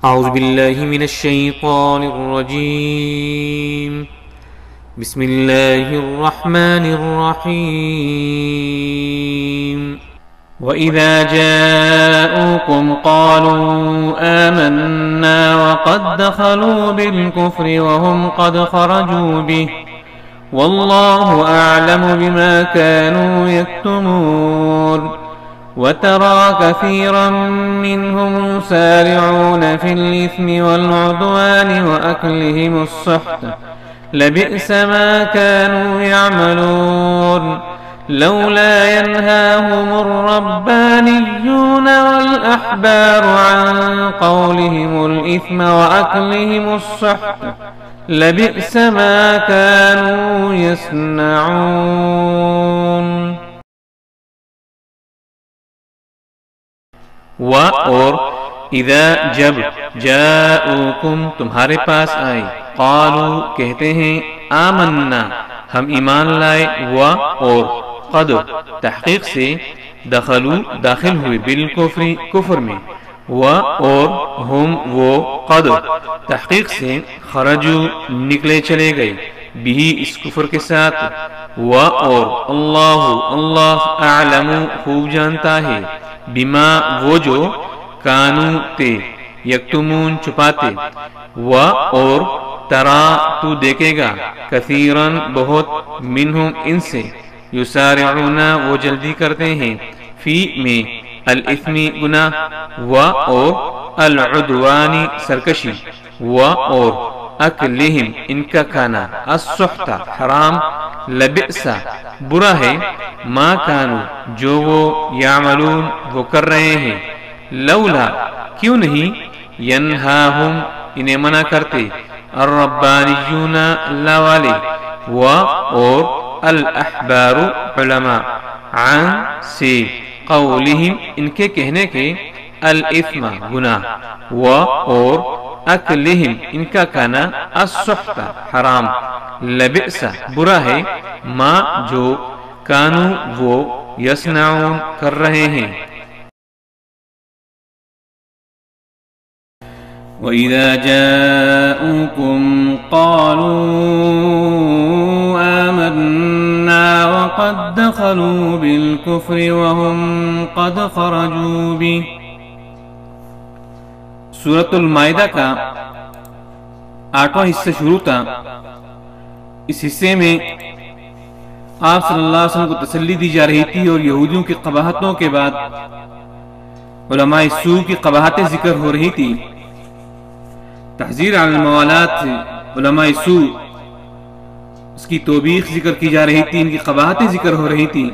اعوذ باللہ من الشیطان الرجیم بسم اللہ الرحمن الرحیم وَإِذَا جَاءُوكُمْ قَالُوا آمَنَّا وَقَدْ دَخَلُوا بِالْكُفْرِ وَهُمْ قَدْ خَرَجُوا بِهِ وَاللَّهُ أَعْلَمُ بِمَا كَانُوا يَكْتُمُونَ وَتَرَى كَثِيرًا مِّنْهُمْ يُسَارِعُونَ فِي الْإِثْمِ وَالْعُدْوَانِ وَأَكْلِهِمُ السُّحْتَ لَبِئْسَ مَا كَانُوا يَعْمَلُونَ لولا ينهاهم الربانيون والأحبار عن قولهم الإثم وأكلهم السحت لبئس ما كانوا يصنعون. اور اذا جب جاءوکم تمہارے پاس آئے قالوا کہتے ہیں آمنا ہم ایمان لائے اور قد تحقیق سے دخلوا داخل ہوئے بالکفر کفر میں اور ہم وہ قد تحقیق سے خرجوا نکلے چلے گئے بھی اس کفر کے ساتھ اور اللہ اعلم خوب جانتا ہے بما وہ جو کانو تے یکتمون چھپاتے اور ترا تو دیکھے گا کثیرن بہت منہم ان سے یسارعون وہ جلدی کرتے ہیں فی میں الاثم گناہ اور العدوان سرکشی اور اکلہم ان کا کھانا السحت حرام لبئس برا ہے ما کانو جو وہ یعملون وہ کر رہے ہیں لولا کیوں نہیں ینہاہم انہیں منع کرتے الربانیون اللہ والے اور الاحبار علماء عن سے قولہم ان کے کہنے کے الاثم گناہ اور اکلہم ان کا کھانا السحت حرام لبئس برا ہے ما جو کانو وہ یصنعون کر رہے ہیں. وَإِذَا جَاءُوكُمْ قَالُوا آمَنَّا وَقَدْ دَخَلُوا بِالْكُفْرِ وَهُمْ قَدْ خَرَجُوا بِهِ. سورۃ المائدہ کا 8واں حصہ شروع تھا. اس حصے میں آپ صلی اللہ علیہ وسلم کو تسلی دی جا رہی تھی اور یہودیوں کی قباحتوں کے بعد علماء سوء کی قباحتیں ذکر ہو رہی تھی. تحذیر عن الموالات سے علماء سوء اس کی توبیخ ذکر کی جا رہی تھی، ان کی قباحتیں ذکر ہو رہی تھی.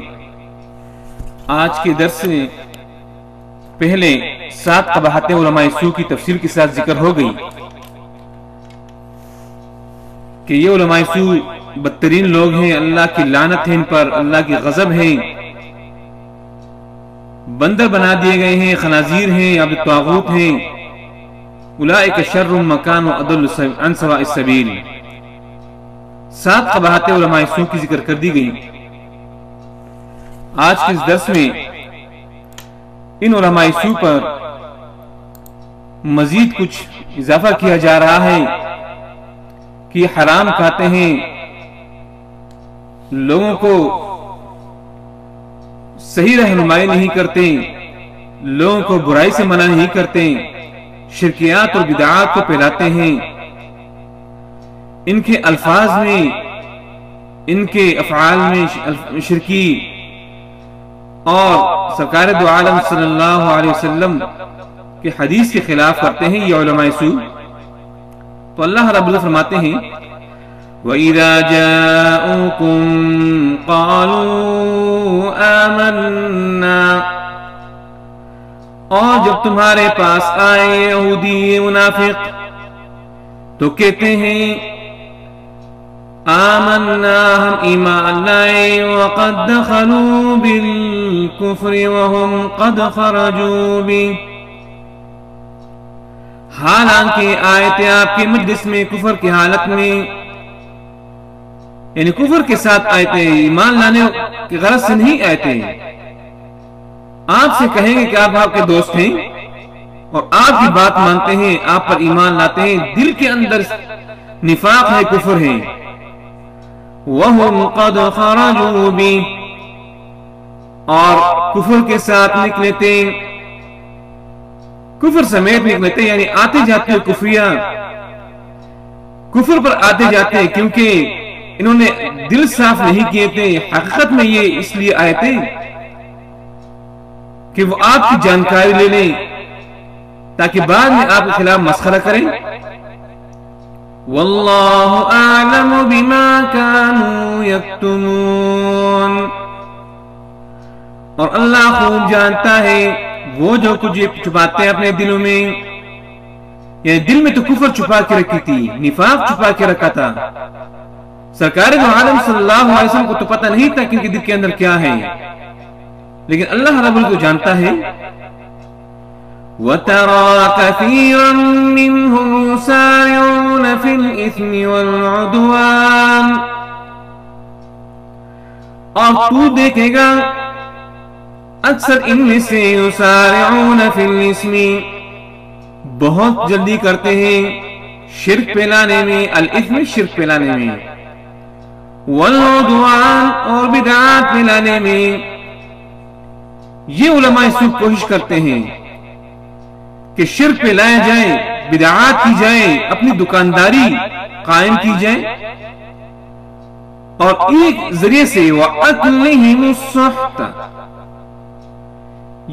آج کے درس میں پہلے 7 قباحتیں علماء سوء کی تفصیل کے ساتھ ذکر ہو گئی کہ یہ علماء سوء بدترین لوگ ہیں، اللہ کی لعنت ہے ان پر، اللہ کی غضب ہے، بندر بنا دیے گئے ہیں، خنازیر ہیں، عبد طاغوت ہیں. اولئک شر مکان واضل عن سواء السبیل. 7 قباحتیں علماء سوء کی ذکر کر دی گئی. آج کے اس درس میں ان علماء سوء پر مزید کچھ اضافہ کیا جا رہا ہے کہ حرام کھاتے ہیں، لوگوں کو صحیح رہنمائی نہیں کرتے، لوگوں کو برائی سے منع نہیں کرتے، شرکیات اور بدعات کو پھیلاتے ہیں. ان کے الفاظ میں، ان کے افعال میں شرکی اور سرکار دو عالم صلی اللہ علیہ وسلم کے حدیث کے خلاف کرتے ہیں یہ علماء سوء. تو اللہ رب العزت فرماتے ہیں وَإِذَا جَاءُوكُمْ قَالُوا آمَنَّا اور جب تمہارے پاس آئے یہودی منافق تو کہتے ہیں آمنا ہم ایمان لائے وقد دخلوا بالکفر وهم قد خرجوا به حالانکہ آئے تھے آپ کے مجلس میں کفر کی حالت میں، یعنی کفر کے ساتھ آئے تھے، ایمان لانے کی غرض سے نہیں آئے تھے. آپ سے کہیں گے کہ آپ کے دوست ہیں، اور آپ کی بات مانتے ہیں، آپ پر ایمان لاتے ہیں، دل کے اندر نفاق ہے، کفر ہے. وَهُمْ قَدْ خَرَجُوا بِهِ، اور کفر کے ساتھ نکلے تھے، کفر سمیت نکلے تھے، یعنی آتے جاتے کفریہ کفر پر آتے جاتے ہیں، کیونکہ انہوں نے دل صاف نہیں کیے تھے. حقیقت میں یہ اس لیے آئے تھے کہ وہ آپ کی جانکاری لے لیں تاکہ بعد میں آپ کے خلاف مسخرہ کریں. واللہ اعلم بما كانوا یکتمون، اور اللہ خوب جانتا ہے وہ جو کچھ چھپاتے ہیں اپنے دلوں میں. یعنی دل میں تو کفر چھپا کے رکھی تھی، نفاق چھپا کے رکھا تھا. سرکار دو عالم صلی اللہ علیہ وسلم کو تو پتہ نہیں تھا کہ ان کے دل کے اندر کیا ہے، لیکن اللہ رب العزت کو جانتا ہے. وَتَرَى كَثِيرًا مِّنْهُمْ يُسَارِعُونَ فِي الْإِثْمِ وَالْعُدْوَانِ، اور تو دیکھے گا اکثر ان میں سے یسارعون فی الاسم، بہت جلدی کرتے ہیں شرک پھیلانے میں، الاسم شرک پھیلانے میں، والعدوان اور بدعات پھیلانے میں. یہ علماء سوء کوشش کرتے ہیں کہ شرک پھیلایا جائے، بدعات کی جائے، اپنی دکانداری قائم کی جائے، اور ایک ذریعے سے وَأَكْلِهِمُ السُّحْتَ،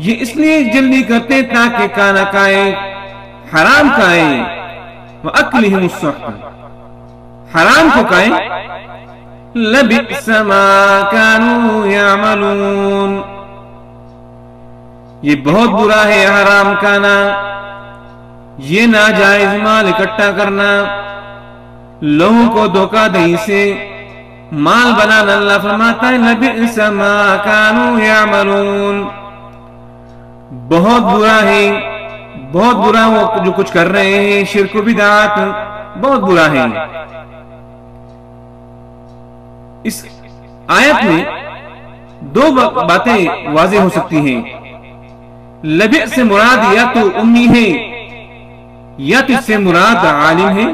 یہ اس لیے جلدی کرتے تاکہ کھانا کھائیں، حرام کھائیں. وَأَكْلِهِمُ السُّحْتَ، حرام کو کھائیں. لَبِئْسَ مَا كَانُوا يَعْمَلُونَ، یہ بہت برا ہے حرام کھانا، یہ ناجائز مال اکٹھا کرنا، لوگوں کو دھوکہ دہی سے مال بنانا. اللہ فرماتا ہے لَبِئْسَ مَا كَانُوا يَعْمَلُونَ، بہت برا ہے، بہت برا وہ جو کچھ کر رہے ہیں، شرک و بدعات بہت برا ہے. اس آیت میں دو باتیں واضح ہو سکتی ہیں. لبئ سے مراد یا تو امی ہے یا تو اس سے مراد عالم ہے.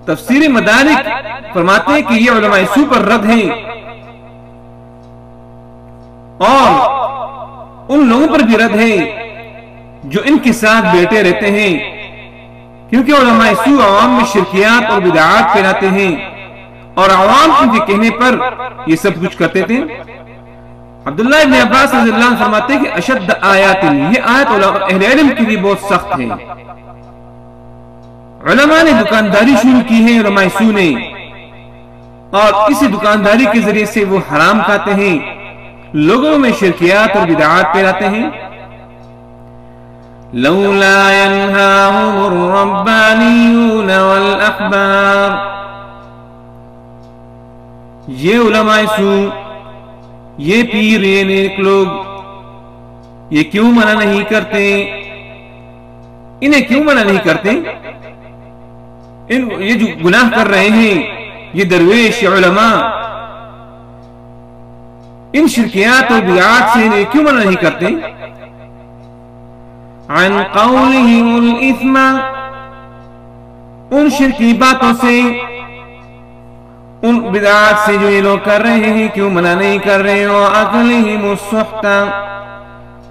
تفسیر مدارک فرماتے ہیں کہ یہ علماء سوء پر رد ہیں اور ان لوگوں پر بھی رد ہے جو ان کے ساتھ بیٹھے رہتے ہیں، کیونکہ علماء سوء عوام میں شرکیات اور بدعات پھیلاتے ہیں اور عوام ان کے کہنے پر یہ سب کچھ کرتے تھے. عبداللہ ابن عباس رضی اللہ عنہ فرماتے ہیں کہ اشد آیات، یہ آیت اہل علم کے لیے بہت سخت ہے. علماء نے دکانداری شروع کی ہے، علماء سوء نے، اور اسی دکانداری کے ذریعے سے وہ حرام کھاتے ہیں، لوگوں میں شرکیات اور بدعات پھیلاتے ہیں. لولا ينهاهم الربانيون والاحبار، یہ علماء سوء، یہ پیر، یہ نیک لوگ یہ کیوں منع نہیں کرتے؟ انہیں کیوں منع نہیں کرتے؟ یہ جو گناہ کر رہے ہیں یہ درویش علماء، ان شرکیات اور بدعات سے انہیں کیوں منع نہیں کرتے؟ عن قولهم الاثم، ان شرکی باتوں سے، ان بدعات سے جو یہ لوگ کر رہے ہیں کیوں منع نہیں کر رہے ہو؟ اکلہم السحت،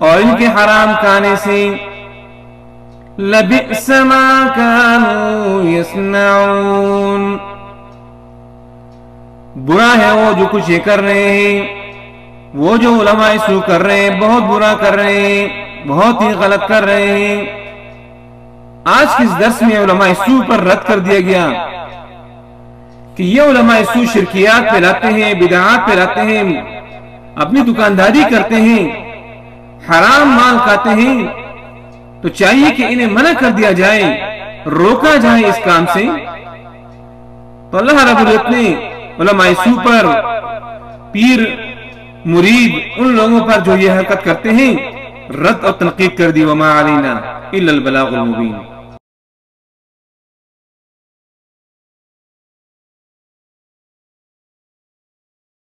اور ان کے حرام کھانے سے. لبئس ما كانوا يصنعون، برا ہے وہ جو کچھ یہ کر رہے ہیں، وہ جو علماء سوء کر رہے ہیں، بہت برا کر رہے ہیں، بہت ہی غلط کر رہے ہیں. آج کے اس درس میں علماء سوء پر رد کر دیا گیا کہ یہ علماء سوء شرکیات پھیلاتے ہیں، بدعات پھیلاتے ہیں، اپنی دکانداری کرتے ہیں، حرام مال کھاتے ہیں. تو چاہیے کہ انہیں منع کر دیا جائے، روکا جائے اس کام سے. تو اللہ رب العزت نے علماء سوء پر، پیر مرید، ان لوگوں پر جو یہ حرکت کرتے ہیں رد اور تنقید کر دی. وما علینا الا البلاغ المبین.